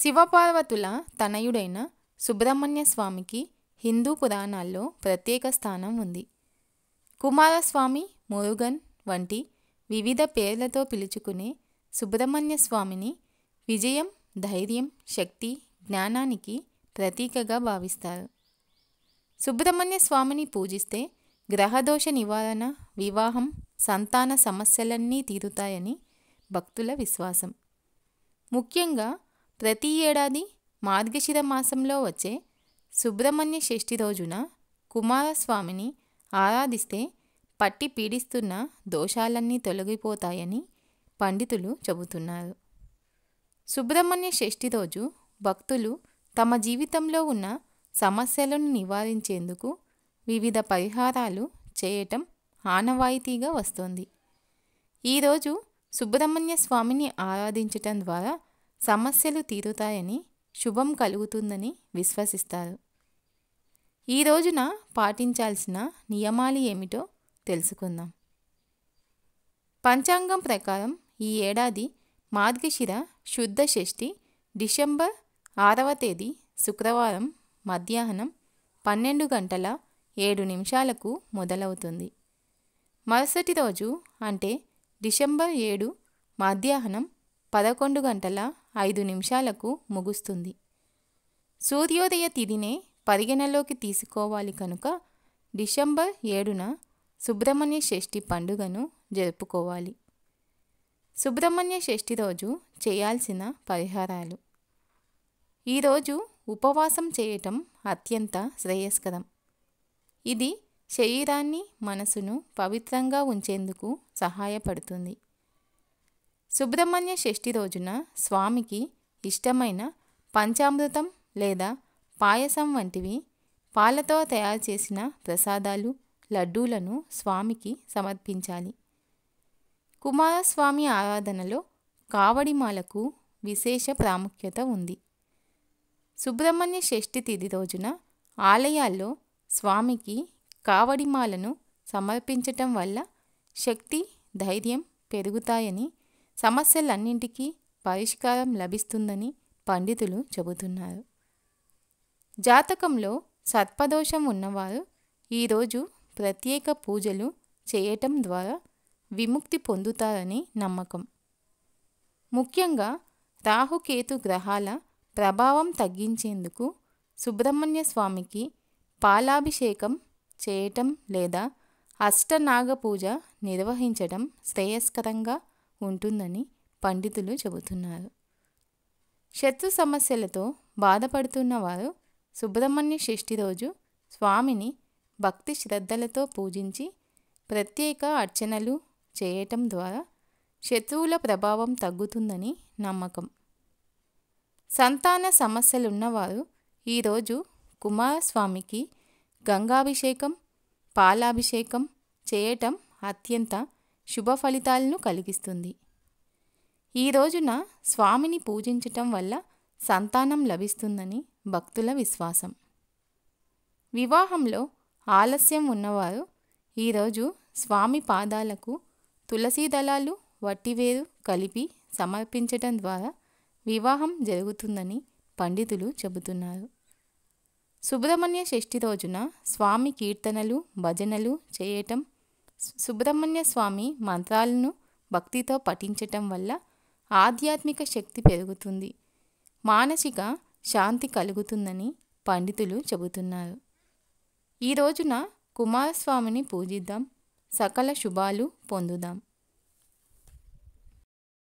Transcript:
శివపార్వతుల తనయుడైన సుబ్రహ్మణ్య స్వామికి హిందూ పురాణాల్లో ప్రత్యేక స్థానం ఉంది. కుమారస్వామి, మురుగన్ వంటి వివిధ పేర్లతో పిలుచుకునే సుబ్రహ్మణ్య స్వామిని విజయం, ధైర్యం, శక్తి, జ్ఞానానికి ప్రతీకగా భావిస్తారు. సుబ్రహ్మణ్య స్వామిని పూజిస్తే గ్రహదోష నివారణ, వివాహం, సంతాన సమస్యలన్నీ తీరుతాయని భక్తుల విశ్వాసం. ముఖ్యంగా ప్రతి ఏడాది మార్గశిర మాసంలో వచ్చే సుబ్రహ్మణ్య షష్ఠి రోజున కుమారస్వామిని ఆరాధిస్తే పట్టి పీడిస్తున్న దోషాలన్నీ తొలగిపోతాయని పండితులు చెబుతున్నారు. సుబ్రహ్మణ్య షష్ఠి రోజు భక్తులు తమ జీవితంలో ఉన్న సమస్యలను నివారించేందుకు వివిధ పరిహారాలు చేయటం ఆనవాయితీగా వస్తోంది. ఈరోజు సుబ్రహ్మణ్య స్వామిని ఆరాధించటం ద్వారా సమస్యలు తీరుతాయని, శుభం కలుగుతుందని విశ్వసిస్తారు. ఈ రోజున పాటించాల్సిన నియమాలు ఏమిటో తెలుసుకుందాం. పంచాంగం ప్రకారం ఈ ఏడాది మార్గశిర శుద్ధ షష్ఠి డిసెంబర్ 6వ తేదీ శుక్రవారం మధ్యాహ్నం 12:07 మొదలవుతుంది. మరుసటి రోజు అంటే డిసెంబర్ 7 మధ్యాహ్నం 11:05 ముగుస్తుంది. సూర్యోదయ తిథినే పరిగణలోకి తీసుకోవాలి కనుక డిసెంబర్ 7న సుబ్రహ్మణ్య షష్ఠి పండుగను జరుపుకోవాలి. సుబ్రహ్మణ్య షష్ఠి రోజు చేయాల్సిన పరిహారాలు. ఈరోజు ఉపవాసం చేయటం అత్యంత శ్రేయస్కరం. ఇది శరీరాన్ని, మనసును పవిత్రంగా ఉంచేందుకు సహాయపడుతుంది. సుబ్రహ్మణ్య షష్ఠి రోజున స్వామికి ఇష్టమైన పంచామృతం లేదా పాయసం వంటివి, పాలతో తయారు చేసిన ప్రసాదాలు, లడ్డూలను స్వామికి సమర్పించాలి. కుమారస్వామి ఆరాధనలో కావడిమాలకు విశేష ప్రాముఖ్యత ఉంది. సుబ్రహ్మణ్య షష్ఠి తిథి రోజున ఆలయాల్లో స్వామికి కావడిమాలను సమర్పించటం వల్ల శక్తి, ధైర్యం పెరుగుతాయని, సమస్యలన్నింటికీ పరిష్కారం లభిస్తుందని పండితులు చెబుతున్నారు. జాతకంలో సర్పదోషం ఉన్నవారు ఈరోజు ప్రత్యేక పూజలు చేయటం ద్వారా విముక్తి పొందుతారని నమ్మకం. ముఖ్యంగా రాహుకేతు గ్రహాల ప్రభావం తగ్గించేందుకు సుబ్రహ్మణ్య స్వామికి పాలాభిషేకం చేయటం లేదా అష్టనాగ పూజ నిర్వహించడం శ్రేయస్కరంగా ఉంటుందని పండితులు చెబుతున్నారు. శత్రు సమస్యలతో బాధపడుతున్న వారు సుబ్రహ్మణ్య షష్ఠి రోజు స్వామిని భక్తి శ్రద్ధలతో పూజించి ప్రత్యేక అర్చనలు చేయటం ద్వారా శత్రువుల ప్రభావం తగ్గుతుందని నమ్మకం. సంతాన సమస్యలున్నవారు ఈరోజు కుమారస్వామికి గంగాభిషేకం, పాలాభిషేకం చేయటం అత్యంత శుభ ఫలితాలను కలిగిస్తుంది. ఈ రోజున స్వామిని పూజించటం వల్ల సంతానం లభిస్తుందని భక్తుల విశ్వాసం. వివాహంలో ఆలస్యం ఉన్నవారు ఈరోజు స్వామి పాదాలకు తులసి దళాలు, వట్టివేరు కలిపి సమర్పించటం ద్వారా వివాహం జరుగుతుందని పండితులు చెబుతున్నారు. సుబ్రహ్మణ్య షష్ఠి రోజున స్వామి కీర్తనలు, భజనలు చేయటం, సుబ్రహ్మణ్య స్వామి మంత్రాలను భక్తితో పఠించటం వల్ల ఆధ్యాత్మిక శక్తి పెరుగుతుంది, మానసిక శాంతి కలుగుతుందని పండితులు చెబుతున్నారు. ఈ రోజున కుమారస్వామిని పూజిద్దాం, సకల శుభాలు పొందుదాం.